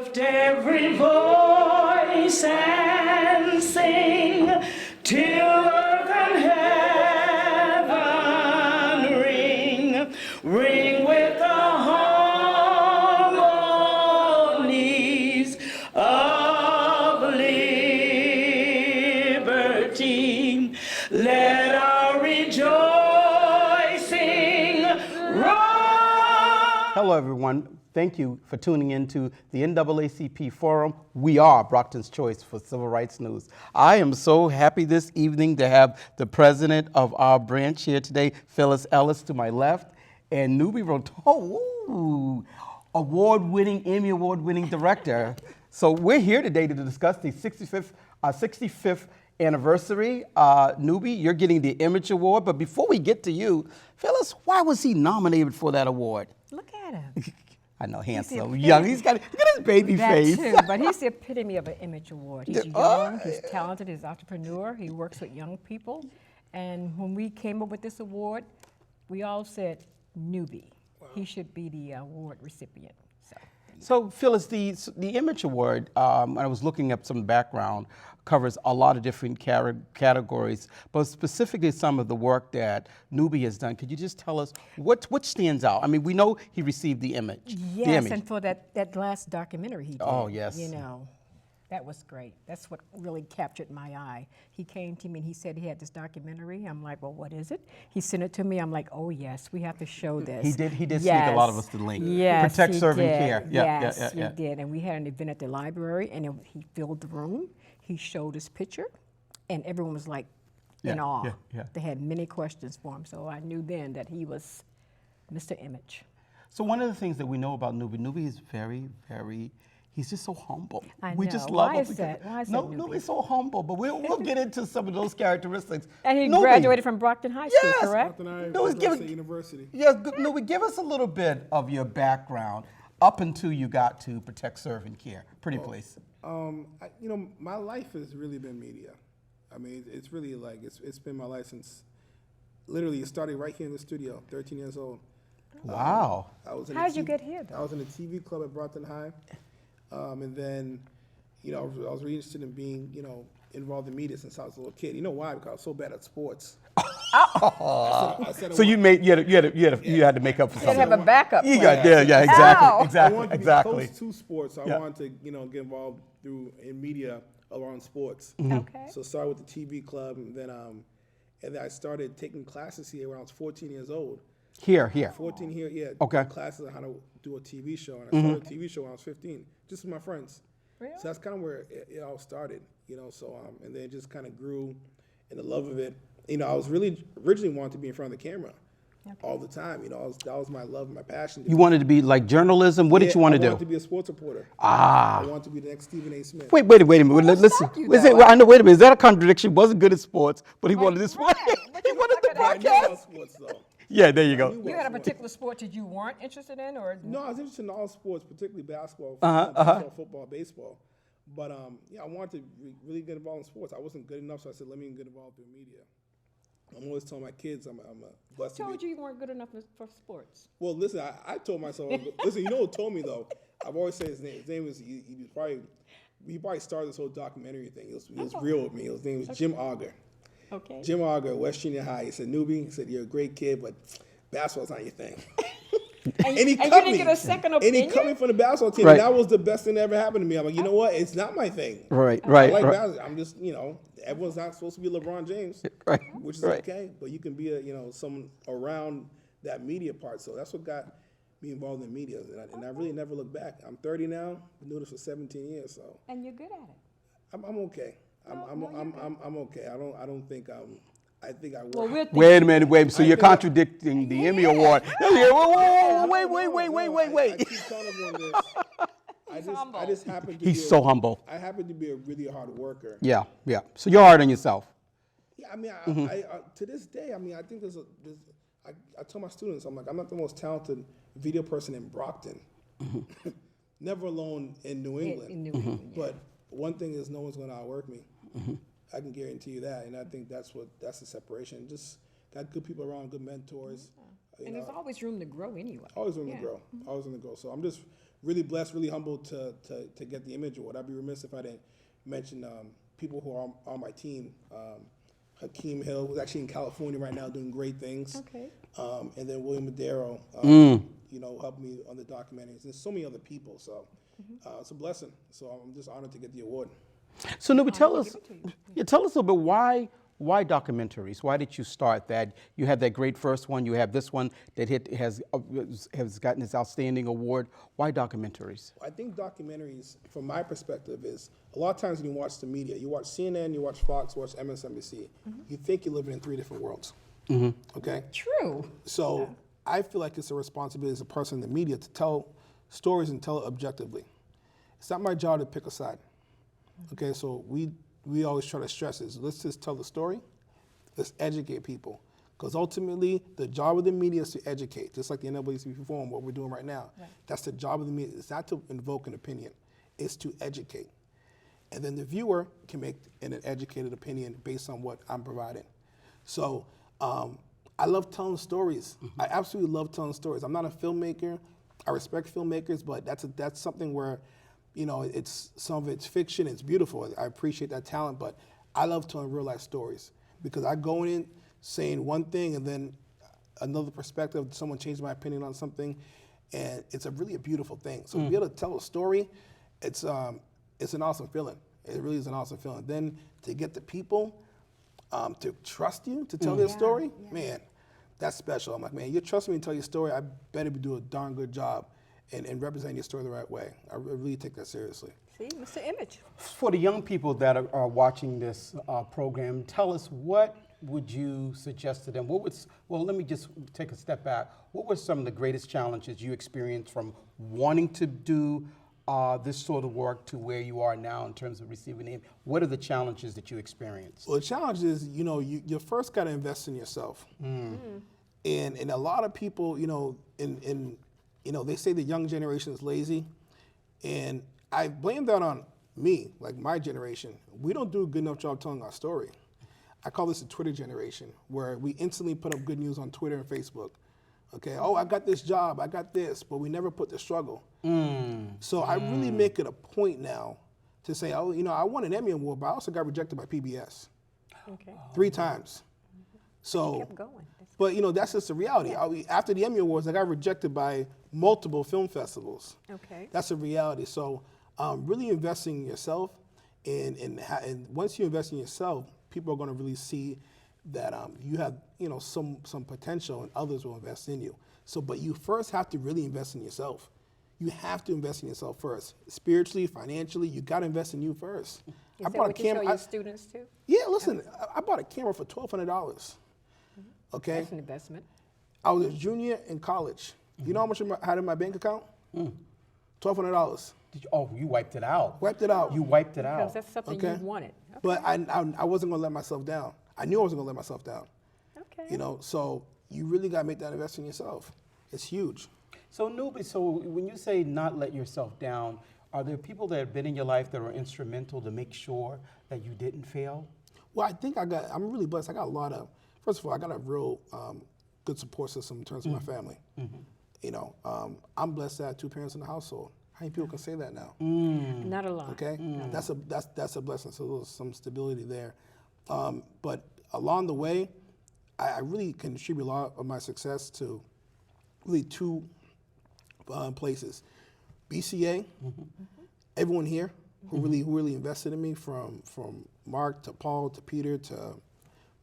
Lift every voice and sing till earth and heaven ring, ring with the harmonies of liberty. Let our rejoicing rise. Hello, everyone. Thank you for tuning in to the NAACP Forum. We are Brockton's choice for civil rights news. I am so happy this evening to have the president of our branch here today, Phyllis Ellis, to my left, and Nubi Roto, award-winning, Emmy Award-winning director. So we're here today to discuss the 65th anniversary. Nubi, you're getting the Image Award, but before we get to you, Phyllis, why was he nominated for that award? Look at him. I know, handsome, young. Look at his baby face. That too, but he's the epitome of an Image Award. He's young, he's talented, he's an entrepreneur, he works with young people. And when we came up with this award, we all said, Nubi, he should be the award recipient. So Phyllis, the Image Award, I was looking up some background, covers a lot of different categories, but specifically some of the work that Nubi has done. Could you just tell us what stands out? I mean, we know he received the Image. Yes, and for that last documentary he did. Oh, yes. You know, that was great. That's what really captured my eye. He came to me and he said he had this documentary. I'm like, well, what is it? He sent it to me. I'm like, oh yes, we have to show this. He did sneak a lot of us the link. Yes, Protect, he Serve, did. and Care. Yes, he did. And we had an event at the library, and he filled the room. He showed his picture, and everyone was like in awe. They had many questions for him, so I knew then that he was Mr. Image. So one of the things that we know about Nubi is very, he's just so humble. I know. We just love Why him. is that? Why is that, Nubi? Nubi's so humble, but we'll get into some of those characteristics. And he Nubi, graduated from Brockton High School, yes, correct? Brockton University. Yes, Nubi, give us a little bit of your background up until you got to Protect, Serve, and Care. Pretty please. My life has really been media. I mean, it's really like, it's been my life since, literally, it started right here in the studio, 13 years old. Wow. How did you get here, though? I was in a TV club at Brockton High. And then, I was really interested in being, involved in media since I was a little kid. You know why? Because I was so bad at sports. So you had to make up for something. You had to have a backup. Exactly. I wanted to be close to sports. So I wanted to, get involved in media around sports. Okay. So started with the TV club, and then I started taking classes here when I was 14 years old. Here. 14 here, yeah. Okay. Classes on how to do a TV show, and I started a TV show when I was 15, just with my friends. Really? So that's kind of where it all started, So and then it just kind of grew, in the love of it. I was really originally wanted to be in front of the camera all the time. That was my love, my passion. You wanted to be like journalism. What did you want to do? I wanted to be a sports reporter. I wanted to be the next Stephen A. Smith. Wait a minute. Listen. I know. Wait a minute. Is that a contradiction? He wasn't good at sports, but he wanted this one. He wanted the I knew about sports though. Yeah, there you go. You had a particular sport that you weren't interested in, or? No, I was interested in all sports, particularly basketball, football, baseball. But I wanted to really get involved in sports. I wasn't good enough, so I said, let me get involved in media. I'm always telling my kids I'm blessed. Who told you weren't good enough for sports? Well, listen, I told myself, listen, you know what told me though? I've always said his name. His name was, he probably started this whole documentary thing. He was real with me. His name was Jim Auger. Okay. Jim Auger, West Junior High. He said, Nubi, he said, you're a great kid, but basketball's not your thing. And you didn't get a second opinion? And he cut me from the basketball team. Right. And that was the best thing that ever happened to me. I'm like, you know what? It's not my thing. Right. I like basketball. I'm just, everyone's not supposed to be LeBron James, which is okay. But you can be someone around that media part. So that's what got me involved in media. And I really never looked back. I'm 30 now. Been doing this for 17 years. So. And you're good at it. I'm okay. I'm okay. I don't think I think I work. Well, wait a minute. So you're contradicting the Emmy Award. Wait. I keep telling everyone this. I just happen to He's so humble. I happen to be a really hard worker. Yeah. So you're hard on yourself. Yeah, I mean, I to this day, I mean, I think I tell my students, I'm like, I'm not the most talented video person in Brockton, never alone in New England. In New England, But one thing is, no one's going to outwork me. I can guarantee you that, and I think that's the separation. Just got good people around, good mentors. And there's always room to grow anyway. Always room to grow. Always room to grow. So I'm just really blessed, really humbled to get the Image Award. I'd be remiss if I didn't mention people who are on my team. Hakeem Hill, who's actually in California right now doing great things. Okay. And then William Madero, you know, helped me on the documentaries. There's so many other people, so it's a blessing. So I'm just honored to get the award. So Nubi, tell us a little bit why documentaries? Why did you start that? You had that great first one. You have this one that has gotten this outstanding award. Why documentaries? I think documentaries, from my perspective, is a lot of times when you watch the media, you watch CNN, you watch Fox, you watch MSNBC, you think you're living in 3 different worlds. Okay? True. So I feel like it's a responsibility as a person in the media to tell stories and tell it objectively. It's not my job to pick a side. Okay, so we always try to stress is let's just tell the story, let's educate people. Because ultimately, the job of the media is to educate, just like the NAACP Forum, what we're doing right now. Right. That's the job of the media. It's not to invoke an opinion, it's to educate. And then the viewer can make an educated opinion based on what I'm providing. So I love telling stories. I absolutely love telling stories. I'm not a filmmaker. I respect filmmakers, but that's something where, you know, it's some of it's fiction. It's beautiful. I appreciate that talent, but I love telling real life stories because I go in saying one thing and then another perspective. Someone changed my opinion on something, and it's really a beautiful thing. So to be able to tell a story, it's an awesome feeling. It really is an awesome feeling. Then to get the people to trust you to tell their story, man, that's special. I'm like, man, you trust me to tell your story. I better be doing a darn good job and representing your story the right way. I really take that seriously. See, Mr. Image. For the young people that are watching this program, tell us, what would you suggest to them? Well, let me just take a step back. What were some of the greatest challenges you experienced from wanting to do this sort of work to where you are now in terms of receiving it? What are the challenges that you experienced? Well, the challenge is, you know, you first got to invest in yourself. And a lot of people, you know, they say the young generation is lazy, and I blame that on me, like my generation. We don't do a good enough job telling our story. I call this the Twitter generation, where we instantly put up good news on Twitter and Facebook. Okay, oh, I got this job, I got this, but we never put the struggle. So I really make it a point now to say, oh, you know, I won an Emmy Award, but I also got rejected by PBS 3 times. So, You kept going. but you know, that's just the reality. After the Emmy Awards, I got rejected by multiple film festivals. Okay. That's a reality. So really investing in yourself, and once you invest in yourself, people are going to really see that you have, you know, some potential, and others will invest in you. So, but you first have to really invest in yourself. You have to invest in yourself first, spiritually, financially. You got to invest in you first. Is that what you tell your students too? Yeah, listen, I bought a camera for $1,200. Okay, That's an investment. I was a junior in college. You know how much I had in my bank account? $1,200. You wiped it out. Wiped it out. You wiped it Because out. that's something Okay. you wanted. Okay. But I wasn't gonna let myself down. I knew I wasn't gonna let myself down. Okay. You know, so you really gotta make that investment in yourself. It's huge. So Nubi, so when you say not let yourself down, are there people that have been in your life that are instrumental to make sure that you didn't fail? Well, I think I'm really blessed. I got a lot of, first of all, I got a real good support system in terms of my family. You know, I'm blessed to have 2 parents in the household. How many people can say that now? Not a lot. Okay, that's a blessing. So there's some stability there. But along the way, I really contribute a lot of my success to really 2 places. BCA, everyone here who really invested in me, from Mark to Paul to Peter to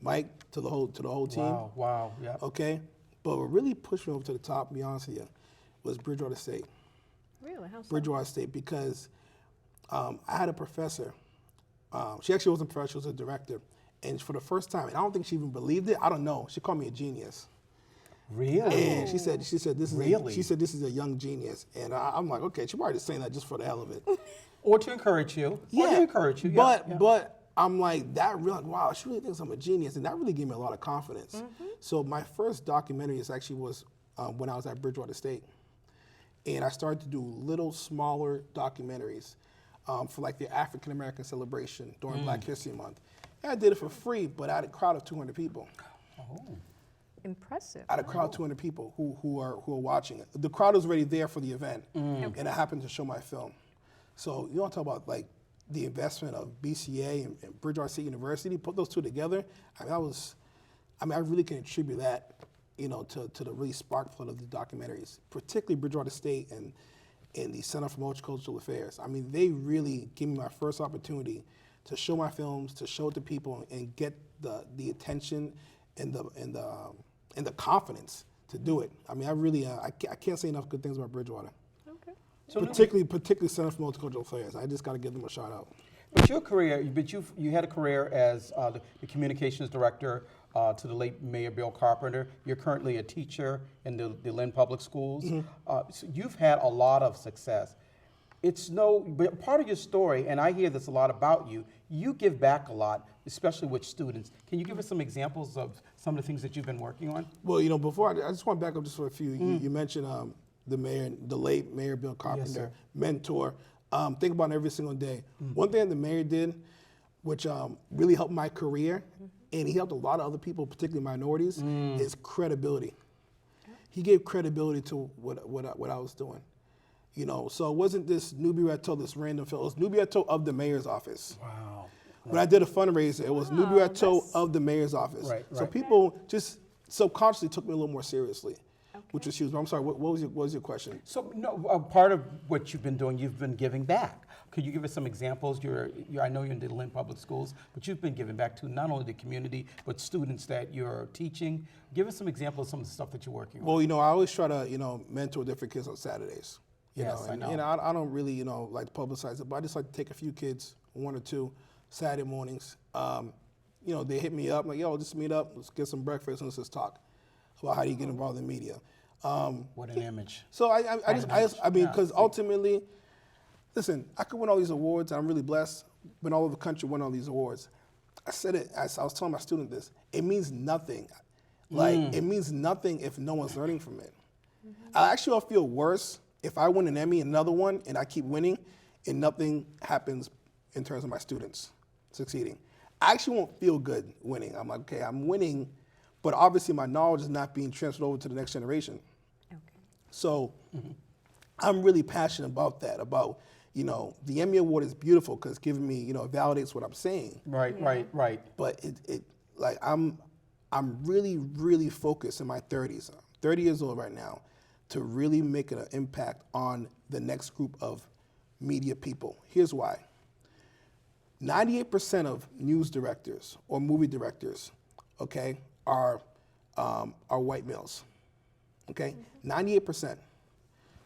Mike to the whole team. Wow, yeah. Okay, but what really pushed me over to the top, to be honest with you, was Bridgewater State. Really? How so? Bridgewater State, because I had a professor. She actually wasn't a professor; she was a director. And for the first time, and I don't think she even believed it. I don't know. She called me a genius. Really? And she said this is Really? she said this is a young genius. And I'm like, okay, she probably just saying that just for the hell of it. Or to encourage you. Yeah, Or to encourage you. But I'm like, that really, like, wow, she really thinks I'm a genius, and that really gave me a lot of confidence. So my first documentary was when I was at Bridgewater State, and I started to do little smaller documentaries for like the African American celebration during Black History Month. And I did it for free, but I had a crowd of 200 people. impressive. At a crowd of 200 people who are watching it. The crowd was already there for the event, and I happened to show my film. So you want to talk about like the investment of BCA and Bridgewater State University, put those two together. I really can attribute that, to the really spark plug of the documentaries, particularly Bridgewater State and the Center for Multicultural Affairs. I mean, they really gave me my first opportunity to show my films, to show it to people, and get the attention and the confidence to do it. I mean, I really I can't say enough good things about Bridgewater. Okay. So particularly Center for Multicultural Affairs. I just got to give them a shout out. But your career, you had a career as the communications director to the late Mayor Bill Carpenter. You're currently a teacher in the Lynn Public Schools. So you've had a lot of success. But part of your story, and I hear this a lot about you, you give back a lot, especially with students. Can you give us some examples of some of the things that you've been working on? Well, before I just want to back up just for a few. You mentioned the late Mayor Bill Carpenter, mentor. Think about it every single day. One thing the mayor did, which really helped my career, and he helped a lot of other people, particularly minorities, is credibility. He gave credibility to what I was doing. So it wasn't this Nubireto, this random fellow. It was Nubireto of the mayor's office. Wow. When I did a fundraiser, it was Nubireto of the mayor's office. Right. So people just subconsciously took me a little more seriously. Which was huge. I'm sorry, what was your question? So, part of what you've been doing, you've been giving back. Could you give us some examples? I know you're in the Lynn Public Schools, but you've been giving back to not only the community, but students that you're teaching. Give us some examples of some of the stuff that you're working on. Well, I always try to, mentor different kids on Saturdays. I know. And I don't really, like to publicize it, but I just like to take a few kids, one or two, Saturday mornings. They hit me up, like, yo, just meet up, let's get some breakfast, and let's just talk about how do you get involved in media. What an image. So I mean, because ultimately, listen, I could win all these awards. I'm really blessed. Been all over the country, win all these awards. I said it, as I was telling my student this, it means nothing. It means nothing if no one's learning from it. I actually feel worse if I win an Emmy, another one, and I keep winning, and nothing happens in terms of my students succeeding. I actually won't feel good winning. I'm like, okay, I'm winning, but obviously my knowledge is not being transferred over to the next generation. Okay. So I'm really passionate about that, about, the Emmy Award is beautiful because it's giving me, it validates what I'm saying. Right. But I'm really, really focused in my 30s. I'm 30 years old right now to really make an impact on the next group of media people. Here's why. 98% of news directors or movie directors, okay, are white males, okay? 98%.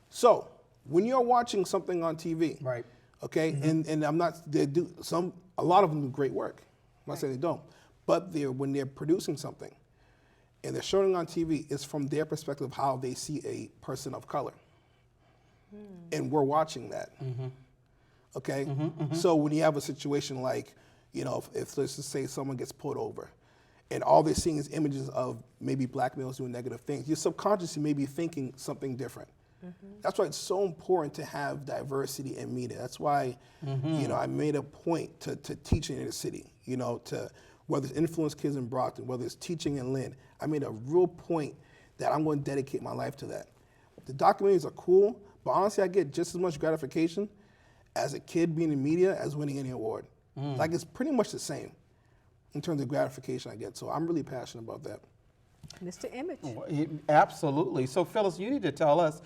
So when you're watching something on TV, right, okay, and I'm not, a lot of them do great work. I'm not saying they don't, but when they're producing something and they're showing it on TV, it's from their perspective of how they see a person of color, and we're watching that. Okay, so when you have a situation like, if let's just say someone gets pulled over, and all they're seeing is images of maybe black males doing negative things, your subconsciously may be thinking something different. That's why it's so important to have diversity in media. That's why, I made a point to teaching in the city, to whether it's influence kids in Brockton, whether it's teaching in Lynn. I made a real point that I'm going to dedicate my life to that. The documentaries are cool, but honestly, I get just as much gratification as a kid being in media as winning any award. Like, it's pretty much the same in terms of gratification I get. So I'm really passionate about that. Mr. Image. Absolutely. So, Phyllis, you need to tell us,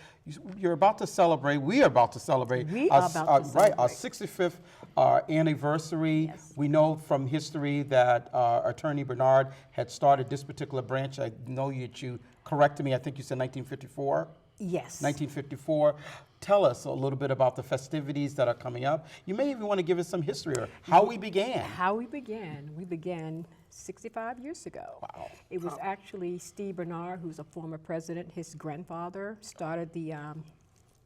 you're about to celebrate, we are about to celebrate. Our 65th anniversary. Yes. We know from history that Attorney Bernard had started this particular branch. I know that you corrected me, I think you said 1954? Yes. 1954. Tell us a little bit about the festivities that are coming up. You may even want to give us some history or how we began. How we began. We began 65 years ago. Wow. It was actually Steve Bernard, who's a former president. His grandfather started the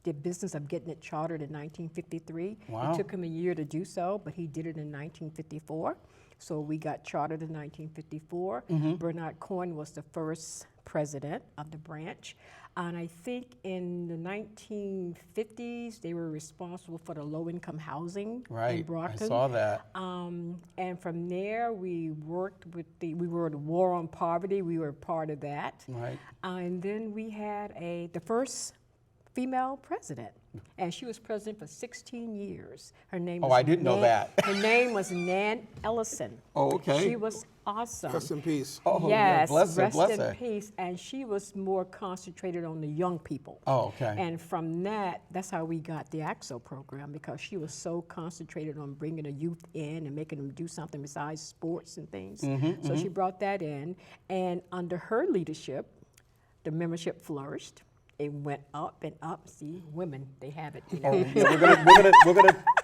the business of getting it chartered in 1953. Wow. It took him a year to do so, but he did it in 1954. So we got chartered in 1954. Bernard Cohen was the first president of the branch. And I think in the 1950s, they were responsible for the low-income housing in Brockton. I saw that. And from there, we worked with we were the War on Poverty. We were part of that. Right. And then we had the first female president, and she was president for 16 years. Her name was I didn't know that. Her name was Nan Ellison. Oh, okay. She was awesome. Rest in peace. Oh, Yes, bless her, rest bless in her. peace. And she was more concentrated on the young people. Oh, okay. And from that's how we got the AXO program, because she was so concentrated on bringing the youth in and making them do something besides sports and things. So she brought that in, and under her leadership, the membership flourished. It went up and up. See, women, they have it. You know?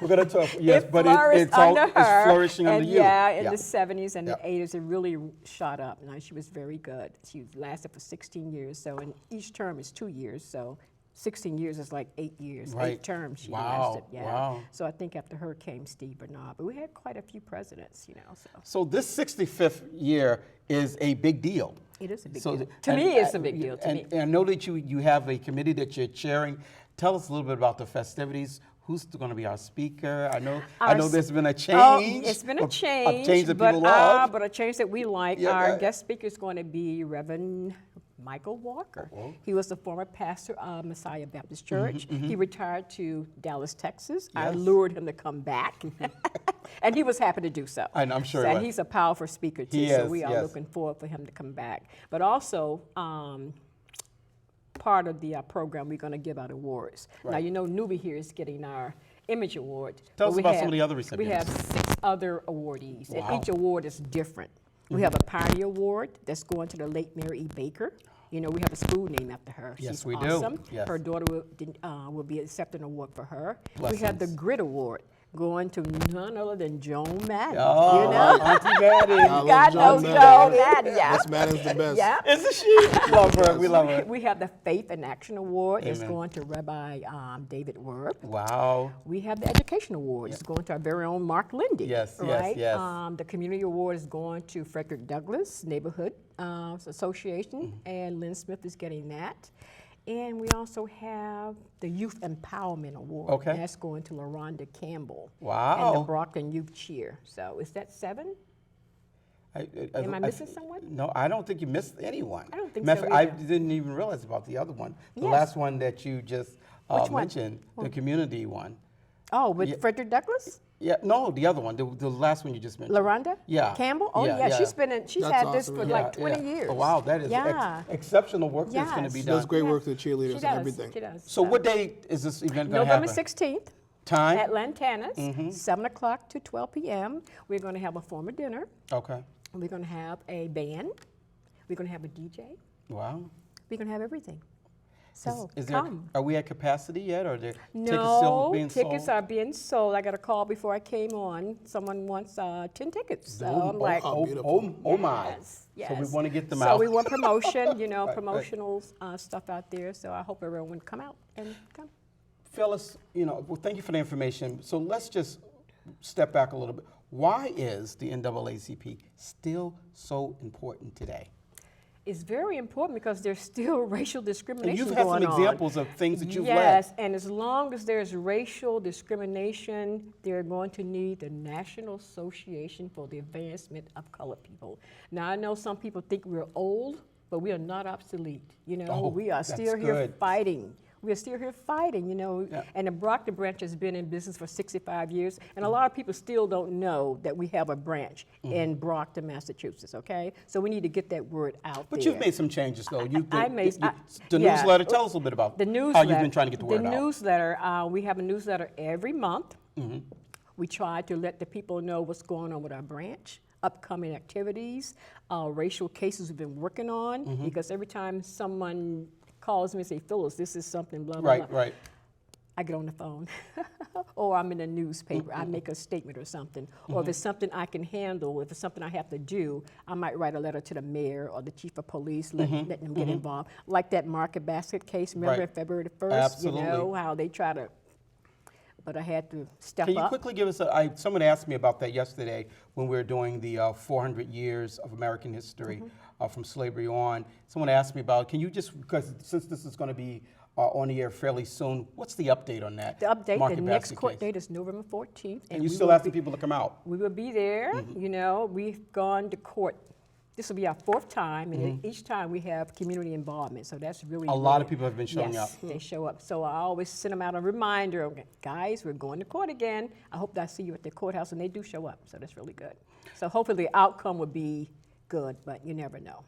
We're gonna talk. Yes, It but flourished it's all under it's her, flourishing under and you. yeah, in the 70s and the 80s, it really shot up. And she was very good. She lasted for 16 years. So, and each term is 2 years. So, 16 years is like 8 years. Right. 8 terms she Wow, lasted. Yeah. wow. So I think after her came Steve Bernard. But we had quite a few presidents, you know. So this 65th year is a big deal. It is a big So deal. th- To and- me, it's a big deal. To me. And I know that you have a committee that you're chairing. Tell us a little bit about the festivities. Who's going to be our speaker? I know there's been a change. It's been a a change, change that but, people love. but a change that we like. Yeah, Our yeah. guest speaker is going to be Reverend Michael Walker. He was the former pastor of Messiah Baptist Church. He retired to Dallas, Texas. I Yes. lured him to come back, and he was happy to do so. And I'm sure he And was. he's a powerful speaker too. He so is, we are yes. looking forward for him to come back. But also, part of the program, we're going to give out awards. Now, Right. you know, Newbie here is getting our Image Award. Tell but us we about have- some of the other We recipients. have 6 other awardees, Wow. and each award is different. We have a Pioneer Award that's going to the late Mary E. Baker. You know, we have a school named after her. Yes, She's we do. awesome. Yes. Her daughter will be accepting an award for her. We have the Blessings. Grit Award going to none other than Joan Madden. Oh, you know? Auntie Maddie. God knows Joan Madden, yeah. Miss Madden's the best. Yeah. Isn't she? Love her. We love her. We have the Faith and Action Award. It's Amen. going to Rabbi David Werb. Wow. We have the Education Award. It's going to our very own Mark Lindy. Yes, yes, right? yes. The Community Award is going to Frederick Douglass Neighborhood Association, and Lynn Smith is getting that. And we also have the Youth Empowerment Award. Okay. And that's going to LaRonda Campbell. Wow. And the Brockton Youth Cheer. So is that 7? Am I missing someone? No, I don't think you missed anyone. I don't think Matter so of fact, either. I didn't even realize about the other one. The Yes. last one that you just Which one? mentioned, the community one. Oh, with Yeah. Frederick Douglass? Yeah, no, the other one, the last one you just mentioned. LaRonda? Yeah. Campbell? Oh, Yeah, yeah. yeah. She's That's had this awesome, for yeah. like 20 years. Oh, wow, that is Yeah. exceptional work that's going to Yes. be She done. does great Yeah. work to the cheerleaders She and does. everything. She does. So what day is this event going to happen? November 16th Time? at Lantana's, 7 o'clock to 12 p.m. We're going to have a formal dinner. Okay. We're going to have a band. We're going to have a DJ. Wow. We're going to have everything. So Is there, come. are we at capacity yet, or are there tickets No, still being tickets sold? are being sold. I got a call before I came on. Someone wants 10 tickets. So Oh, I'm like, beautiful. oh my. Yes, So we yes. want to get them So out. we want promotion, you know, Right, right. promotional stuff out there. So I hope everyone would come out and come. Phyllis, well, thank you for the information. So let's just step back a little bit. Why is the NAACP still so important today? It's very important because there's still racial discrimination And you've had going some on. examples of things that you've Yes, led. and as long as there's racial discrimination, they're going to need the National Association for the Advancement of Colored People. Now, I know some people think we're old, but we are not obsolete. You know, Oh, we are that's still here good. fighting. We are still here fighting, you know. Yeah. And the Brockton branch has been in business for 65 years, and a lot of people still don't know that we have a branch Mm-hmm. in Brockton, Massachusetts, okay? So we need to get that word out But there. you've made some changes, though. I made- the yeah. newsletter. Tell us a little bit about The newsletter, how you've been trying to get the word out. newsletter, we have a newsletter every month. Mm-hmm. We try to let the people know what's going on with our branch, upcoming activities, racial cases we've been working on, Mm-hmm. because every time someone calls me and say, Phyllis, this is something, blah, blah, Right, blah, right. I get on the phone. or I'm in a newspaper, I make a statement or something. Or if it's something I can handle, if it's something I have to do, I might write a letter to the mayor or the chief of police, letting them get involved. Like that market basket case, remember Right. February the 1st? Absolutely. You know, how they try to, but I had to step Can you up. quickly give us someone asked me about that yesterday when we were doing the 400 years of American history from slavery on. Someone asked me about, can you just, because since this is going to be on the air fairly soon, what's the update on that? The update, market the next basket court case? date is November 14th. And you we still will asking be- people to come out? We will be there, you know, we've gone to court. This will be our 4th time, and each time we have community involvement, so that's really A lot of really- people have been showing yes, up. they show up. So I always send them out a reminder, okay, guys, we're going to court again. I hope that I see you at the courthouse, and they do show up, so that's really good. So hopefully the outcome would be good, but you never know.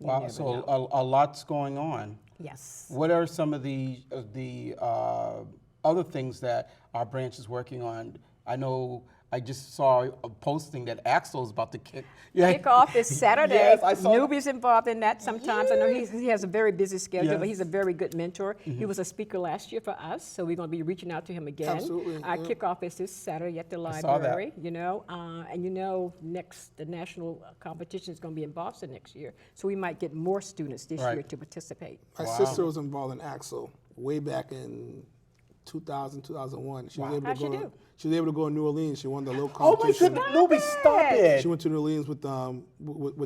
You Wow, never so know. a lot's going on. Yes. What are some of the other things that our branch is working on? I know I just saw a posting that Axel's about to kick. Kickoff is Saturday. Yes, I saw that. Newbie's involved in that sometimes. I know he has a very busy schedule, but Yes. he's a very good mentor. He was a speaker last year for us, so we're going to be reaching out to him again. Absolutely, Our yeah. kickoff is this Saturday at the I saw that. library, you know. And you know, the national competition is going to be in Boston next year, so we might get more students this Right. year to participate. My sister was involved in Axel way back in 2000, 2001. She was able to How'd she go. do? She was able to go to New Orleans. She won the local Oh my competition. goodness, Newbie, stop it. She went to New Orleans with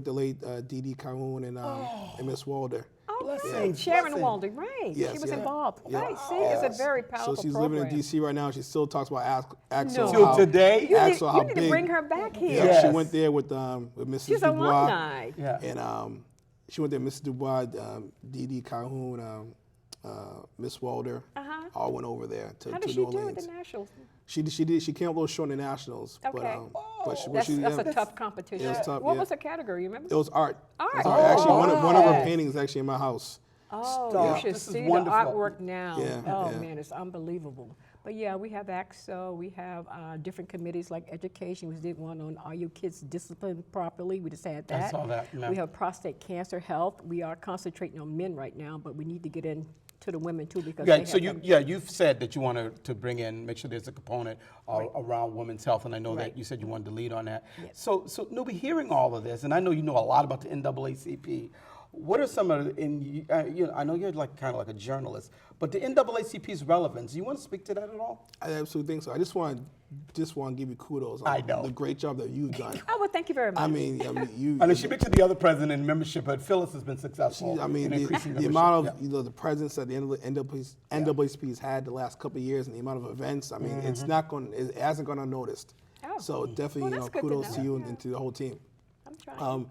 the late Dee Calhoun and Miss Walder. Oh, Blessing, right. Sharon blessing. Walden, right. Yes, she was yeah. involved. Yeah. Right, see, it's a very powerful So she's program. living in D.C. right now. She still talks about Axel. No. Till how- today? You need, Axel, how you need to big. bring her back here. Yeah, Yes. she went there with Mrs. She's Dubois. alumni. Yeah. And she went there, Mrs. Dubois, Dee Calhoun, Miss Walder, all went over there to How New did she do Orleans. with the nationals? She did. She came up a little short in the nationals, Okay. but That's a tough competition. It was tough, What yeah. was the category, you remember? It was art. Art. It was art. Actually, one of her wow. paintings is actually in my house. Oh, Stop. you should This is see the wonderful. artwork now. Yeah, Oh, yeah. man, it's unbelievable. But yeah, we have AXO, we have different committees like education. We did one on are your kids disciplined properly? We just had that. saw that, yeah. We have prostate cancer health. We are concentrating on men right now, but we need to get into the women too because Yeah, they so have you've said that you wanted to bring in, make sure there's a component around women's health, and I know Right. that you said you wanted to lead on that. Yes. So Nubi, hearing all of this, and I know you know a lot about the NAACP. What are some of the, I know you're like kind of like a journalist, but the NAACP's relevance. Do you want to speak to that at all? I absolutely think so. I just want to give you kudos on I know. the great job that you've done. Oh, well, thank you very much. I mean, you. I know she mentioned the other president in membership, but Phyllis has been successful. I mean, in increasing the membership. amount of Yeah. the presence that the NAACP's had the last couple of years and the amount of events. I mean, it hasn't gone unnoticed. Oh. So definitely, Well, that's good to kudos to know. you Yeah. and to the whole team. I'm trying.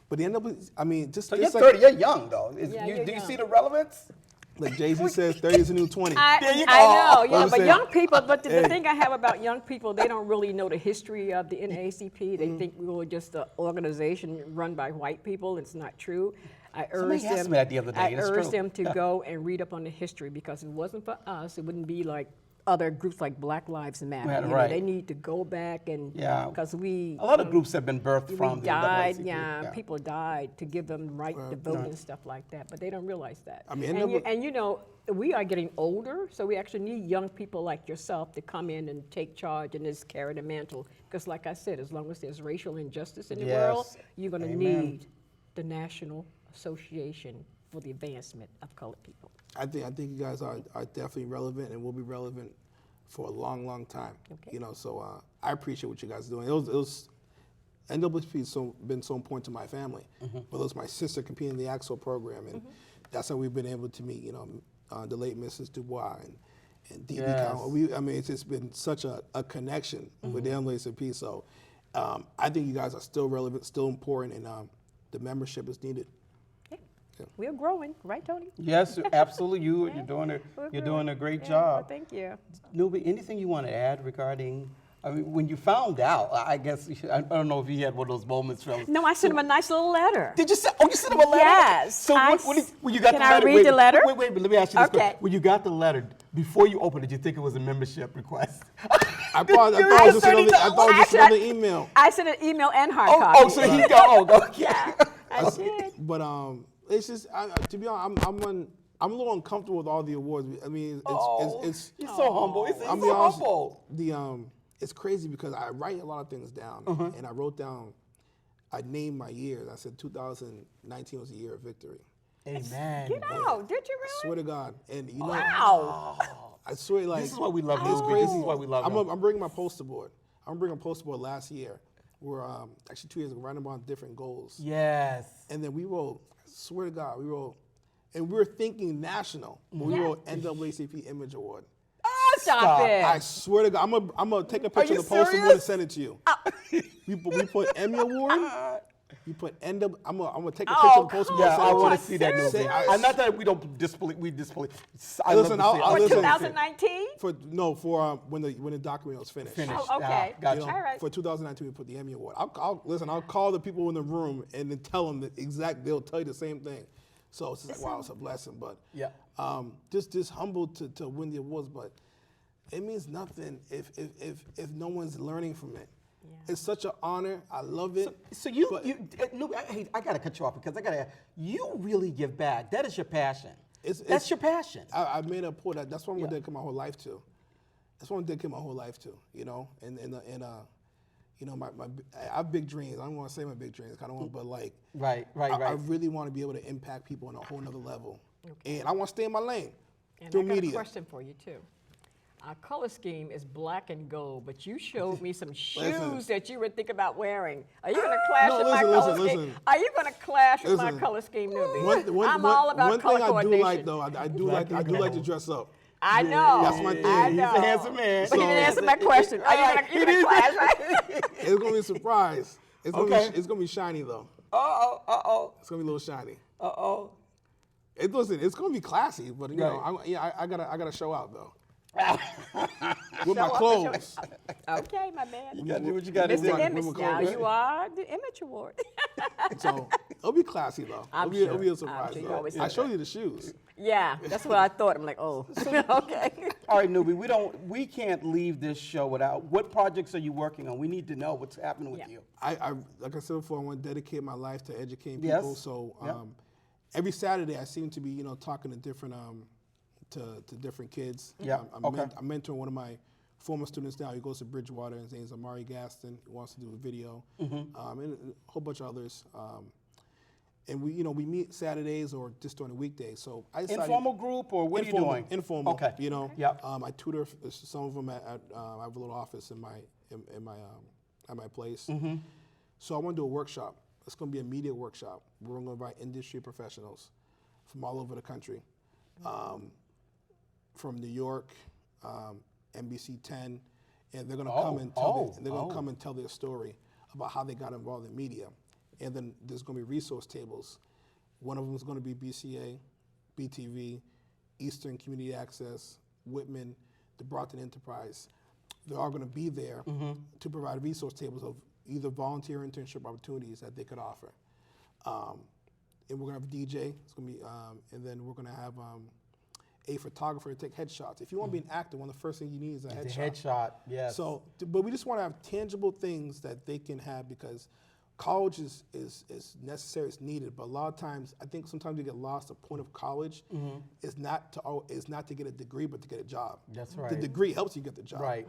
But the NAACP, I mean, just So you're like, 30. You're young though. Yeah, you're do you young. see the relevance? like Jay-Z says, 30 is the new 20. I There you know, go. yeah, I'm but saying- young people, but the thing I have about young people, they don't really know the history of the NAACP. They think we were just an organization run by white people. It's not true. I Somebody urge asked them, me that the other day, I and it's urge true. them to go and read up on the history because if it wasn't for us, it wouldn't be like other groups like Black Lives Matter. Right, You know, right. they need to go back and, Yeah. because we. A lot of groups have been birthed We from the died, NAACP. people died to give them the right to vote and stuff like that, but they don't realize that. I mean, and you know, we are getting older, so we actually need young people like yourself to come in and take charge and just carry the mantle. Because like I said, as long as there's racial injustice in the world, Yes. you're gonna Amen. need the National Association for the Advancement of Colored People. I think you guys are definitely relevant and will be relevant for a long, long time. Okay. You know, so I appreciate what you guys are doing. It was NAACP has been so important to my family. Mm-hmm. But it was my sister competing in the AXO program, and that's how we've been able to meet. You know, the late Mrs. Dubois and Dee Yes. Calhoun. I mean, it's just been such a connection with the NAACP. So I think you guys are still relevant, still important, and the membership is needed. We're growing, right, Tony? Yes, absolutely. You're doing We're you're growing. doing a great Yeah, job. well, thank you. Nubi, anything you want to add regarding? I mean, when you found out, I guess I don't know if you had one of those moments, Phyllis. No, I sent him a nice little letter. Did you send? Oh, you sent him a letter. Yes, So I when you got can the I letter, read wait, the letter? Wait, but let me ask you this Okay. question. When you got the letter, before you opened it, did you think it was a membership request? I thought it was just another email. I sent an email and hard copy. Oh, so he got. Oh, okay. Yeah, I did. But it's just to be honest, I'm on I'm a little uncomfortable with all the awards. I mean, it's You're so humble. He's I'm so honest, humble. it's crazy because I write a lot of things down, and I wrote down, I named my years. I said 2019 was the year of victory. Amen. Get out. Did you I really? swear to God, and you know, Wow. I swear, like This is why we love it's Newbie. crazy. This is why we love him. I'm bringing my poster board. I'm bringing a poster board last year. We're actually 2 years ago, writing about different goals. Yes. And then we wrote, I swear to God, and we were thinking national. But we wrote NAACP Image Award. Oh, stop it. I swear to God, I'm gonna take a picture you of the poster board and serious? send it to you. we put Emmy Award. You put NAACP. I'm gonna take a Oh, picture of the poster board. Yeah, and I send it want to to you. see that Newbie. Say- I'm not that we don't display. We display. I Listen, love to see it. I'll For listen. 2019? For when the documentary was finished. Finished. Oh, okay. Gotcha. All right. For 2019, we put the Emmy Award. I'll call the people in the room and then tell them they'll tell you the same thing. So it's just like, wow, it's a blessing. But Yeah. just humbled to win the awards, but it means nothing if no one's learning from it. Yeah. It's such an honor. I love it. So you, but Newbie, I gotta cut you off because you really give back. That is your passion. It's- That's your passion. I made a point that's what I'm gonna Yeah. dedicate my whole life to. That's what I'm dedicating my whole life to. You know, and you know, I have big dreams. I don't want to say my big dreams. I don't want, but like, Right. I really want to be able to impact people on a whole nother level, and I want to stay in my lane And through I got media. a question for you, too. Our color scheme is black and gold, but you showed me some shoes that you were thinking about wearing. Are you going to clash No, with my listen, color scheme? listen. Are you going to clash with my Listen. color scheme, Newbie? I'm One- all about one color thing I do coordination. like though, I do like to dress up. I know. That's my thing. I He's a know. handsome man. But he didn't So- answer my question. Are you going to clash, right? It's gonna be a surprise. Okay. It's gonna be shiny though. Uh-oh. It's gonna be a little shiny. Uh-oh. Listen, it's gonna be classy, but you know, I gotta show out though. With my clothes. Okay, my man. You gotta do what you gotta Mr. do. Image, Women now clothes. you are the Image Award. So it'll be classy though. I'm It'll be sure. a surprise I'm sure you though. always I say showed you the shoes. Yeah, that's what I thought. I'm like, oh, okay. All right, Newbie, we can't leave this show without, what projects are you working on? We need to know what's happening with Yeah. you. I like I said before, I want to dedicate my life to educating Yes. people. So Yep. every Saturday I seem to be talking to different to different kids. Yep. I'm Okay. I'm mentoring one of my former students now. He goes to Bridgewater. His name is Amari Gaston. He wants to do a video, and a whole bunch of others. And we meet Saturdays or just during the weekdays. So I decided, Informal group, or what are you doing? Informal. Okay. Yep. I tutor some of them at I have a little office in my at my place. So I want to do a workshop. It's going to be a media workshop. We're going to invite industry professionals from all over the country, from New York, NBC 10, and they're going to come and come and tell their story about how they got involved in media. And then there's going to be resource tables. One of them is going to be BCA, BTV, Eastern Community Access, Whitman, the Brockton Enterprise. They're all going to be there to provide resource tables of either volunteer internship opportunities that they could offer. And we're going to have a DJ. It's going to be, and then we're going to have a photographer to take headshots. If you want to be an actor, one of the first things you need is a The headshot. headshot, yes. So, but we just want to have tangible things that they can have, because college is necessary, it's needed, but a lot of times, I think sometimes we get lost. The point of college is not to get a degree, but to get a job. That's The right. degree helps you get the job. Right.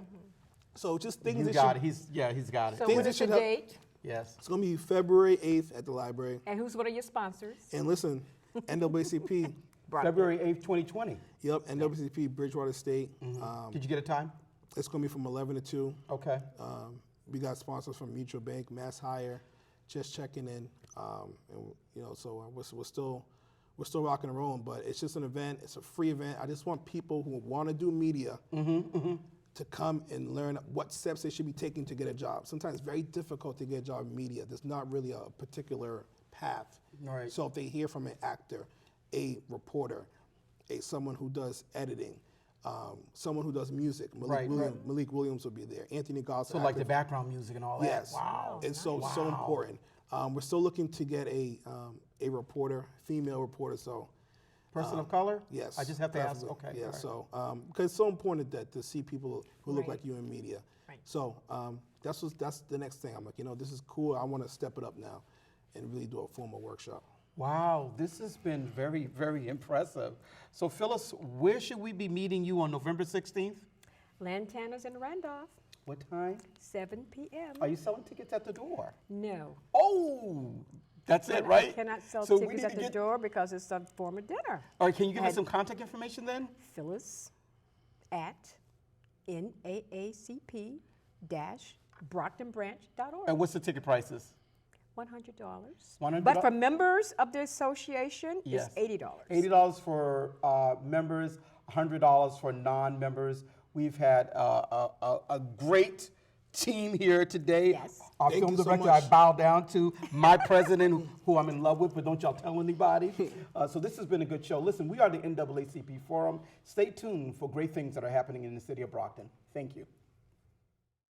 So just things You that got should, it. He's got it. So Things what that is the should help- date? Yes. it's going to be February 8th at the library. And who's one of your sponsors? And listen, NAACP, February 8th, 2020. yep, NAACP, Bridgewater State. Did you get a time? It's going to be from 11 to 2. Okay. We got sponsors from Mutual Bank, Mass Hire, just checking in, and so we're still rocking and rolling. But it's just an event. It's a free event. I just want people who want to do media to come and learn what steps they should be taking to get a job. Sometimes it's very difficult to get a job in media. There's not really a particular path. Right. So if they hear from an actor, a reporter, someone who does editing, someone who does music, Malik Williams will be there. Anthony Goss. So like the background music and all that. Yes. Wow. It's so important. We're still looking to get a reporter, female reporter. So Person of color? yes, I just have to ask. definitely. Okay. Yeah. all right. So because it's so important to see people who look Right. like you in media. Right. So that's the next thing. I'm like, this is cool. I want to step it up now, and really do a formal workshop. Wow, this has been very, very impressive. So Phyllis, where should we be meeting you on November 16th? Lantana's in Randolph, What time? 7 p.m. Are you selling tickets at the door? No. Oh, that's it, right? I cannot sell So we tickets need at to the door because it's a form of dinner. All right, can you give us And- some contact information then? Phyllis at NAACP-BrocktonBranch.org. And what's the ticket prices? $100. $100? But for members of the association, Yes. it's $80. $80 for members, $100 for non-members. We've had a great team here today. Yes. Our Thank film you so director, much. I bow down to my president, who I'm in love with, but don't y'all tell anybody. So this has been a good show. Listen, we are the NAACP Forum. Stay tuned for great things that are happening in the city of Brockton. Thank you.